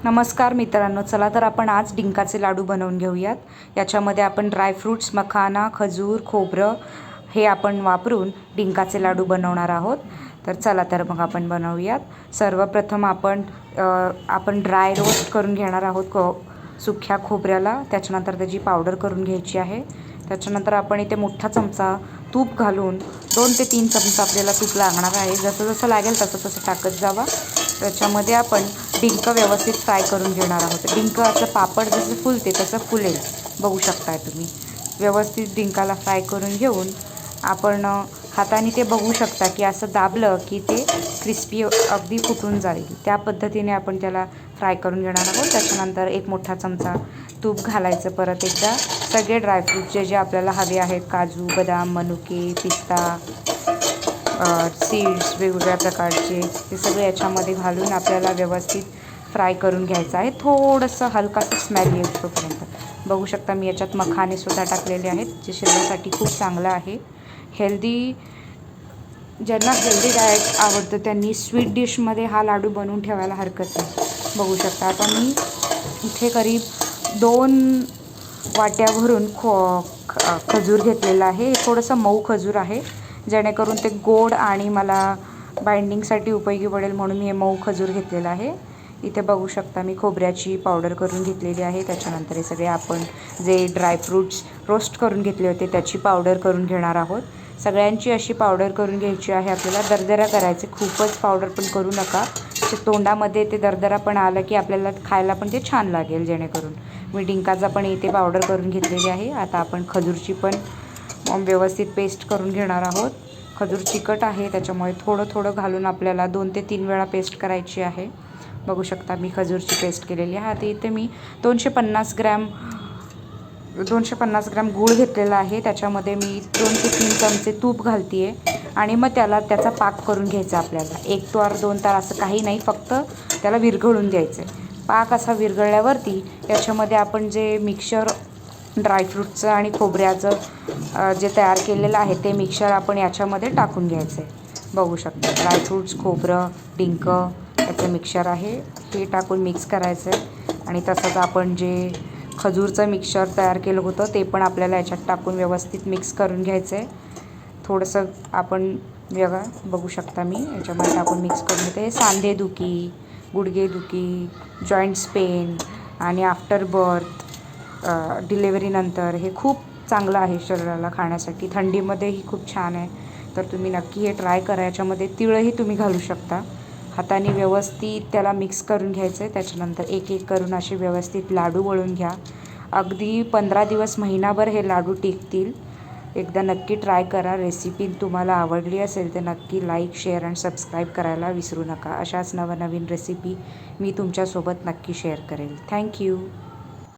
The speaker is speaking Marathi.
नमस्कार मित्रांनो, चला तर आपण आज डिंकाचे लाडू बनवून घेऊयात। याच्यामध्ये आपण ड्रायफ्रूट्स, मखाना, खजूर, खोबरं हे आपण वापरून डिंकाचे लाडू बनवणार आहोत। तर चला तर मग आपण बनवूयात। सर्वप्रथम आपण ड्राय रोस्ट करून घेणार आहोत सुक्या खोबऱ्याला। त्याच्यानंतर त्याची पावडर करून घ्यायची आहे। त्याच्यानंतर आपण इथे मोठा चमचा तूप घालून 2 ते 3 चमचे आपल्याला तूप लागणार आहे। जसं जसं लागेल तसं तसं टाकत जावा। त्याच्यामध्ये आपण डिंक व्यवस्थित फ्राय करून घेणार आहोत। डिंक असं पापड जसं फुलते तसं फुलेल, बघू शकताय तुम्ही। व्यवस्थित डिंकाला फ्राय करून घेऊन आपण हाताने ते बघू शकता की असं दाबलं की ते क्रिस्पी अगदी फुटून जाईल। त्या पद्धतीने आपण त्याला फ्राय करून घेणार आहोत। त्याच्यानंतर एक मोठा चमचा तूप घालायचं। परत एकदा सगळे ड्रायफ्रूट जे आपल्याला हवे आहेत, काजू, बदाम, मनुके, पिस्ता, सीड्स वेगवेगळ्या प्रकारचे, ते सगळे याच्यामध्ये घालून आपल्याला व्यवस्थित फ्राय करून घ्यायचं आहे। थोडंसं हलकासं स्मेल येईपर्यंत। बघू शकता मी याच्यात मखानेसुद्धा टाकलेले आहेत, जे शरीरासाठी खूप चांगलं आहे। ज्यांना हेल्दी डाएट आवडतं त्यांनी स्वीट डिशमध्ये हा लाडू बनवून ठेवायला हरकत नाही। बघू शकता आता मी इथे करीब 2 वाट्या भरून खजूर घेतलेला आहे। थोडंसं मऊ खजूर आहे, जेणेकरून ते गोड आणि मला बाइंडिंगसाठी उपयोगी पडेल म्हणून मी हे मऊ खजूर घेतलेलं आहे। इथे बघू शकता मी खोबऱ्याची पावडर करून घेतलेली आहे। त्याच्यानंतर हे सगळे आपण जे ड्रायफ्रूट्स रोस्ट करून घेतले होते त्याची पावडर करून घेणार आहोत। सगळ्यांची अशी पावडर करून घ्यायची आहे आपल्याला। दरदरा करायचे, खूपच पावडर पण करू नका। तोंडामध्ये ते दरदरा पण आलं की आपल्याला खायला पण ते छान लागेल। जेणेकरून मी डिंकाचा पण इथे पावडर करून घेतलेली आहे। आता आपण खजूरची पण व्यवस्थित पेस्ट करून घेणार आहोत। खजूर चिकट आहे त्याच्यामुळे थोडं थोडं घालून आपल्याला 2 ते 3 वेळा पेस्ट करायची आहे। बघू शकता मी खजूरची पेस्ट केलेली आहे। आता इथे मी 250 ग्रॅम गूळ घेतलेला आहे। त्याच्यामध्ये मी 2 ते 3 चमचे तूप घालते आहे आणि मग त्याचा पाक करून घ्यायचा आपल्याला। 1 तार 2 तार असं काही नाही, फक्त त्याला विरघळून द्यायचं आहे। पाक असा विरघळल्यावरती याच्यामध्ये आपण जे मिक्सचर ड्रायफ्रूटचं आणि खोबऱ्याचं जे तयार केलेलं आहे ते मिक्सचर आपण याच्यामध्ये टाकून घ्यायचं आहे। बघू शकता ड्रायफ्रूट्स, खोबरं, डिंक याचं मिक्सचर आहे, हे टाकून मिक्स करायचं आहे। आणि तसंच आपण जे खजूरचं मिक्सचर तयार केलं होतं ते पण आपल्याला याच्यात टाकून व्यवस्थित मिक्स करून घ्यायचं आहे। थोडंसं आपण बघू शकता मी याच्यामध्ये टाकून मिक्स करून घेते। सांधेदुखी, गुडघेदुखी, जॉईंट्स पेन आणि आफ्टर बर्थ, डिलेवरीनंतर हे खूप चांगलं आहे शरीराला खाण्यासाठी। थंडीमध्येही खूप छान आहे, तर तुम्ही नक्की हे ट्राय करा। याच्यामध्ये तिळही तुम्ही घालू शकता। हाताने व्यवस्थित त्याला मिक्स करून घ्यायचं आहे। त्याच्यानंतर एक एक करून असे व्यवस्थित लाडू वळून घ्या। अगदी 15 दिवस, महिनाभर हे लाडू टिकतील। एकदा नक्की ट्राय करा। रेसिपी तुम्हाला आवडली असेल तर नक्की लाईक, शेअर आणि सबस्क्राईब करायला विसरू नका। अशाच नवनवीन रेसिपी मी तुमच्यासोबत नक्की शेअर करेल। थँक्यू।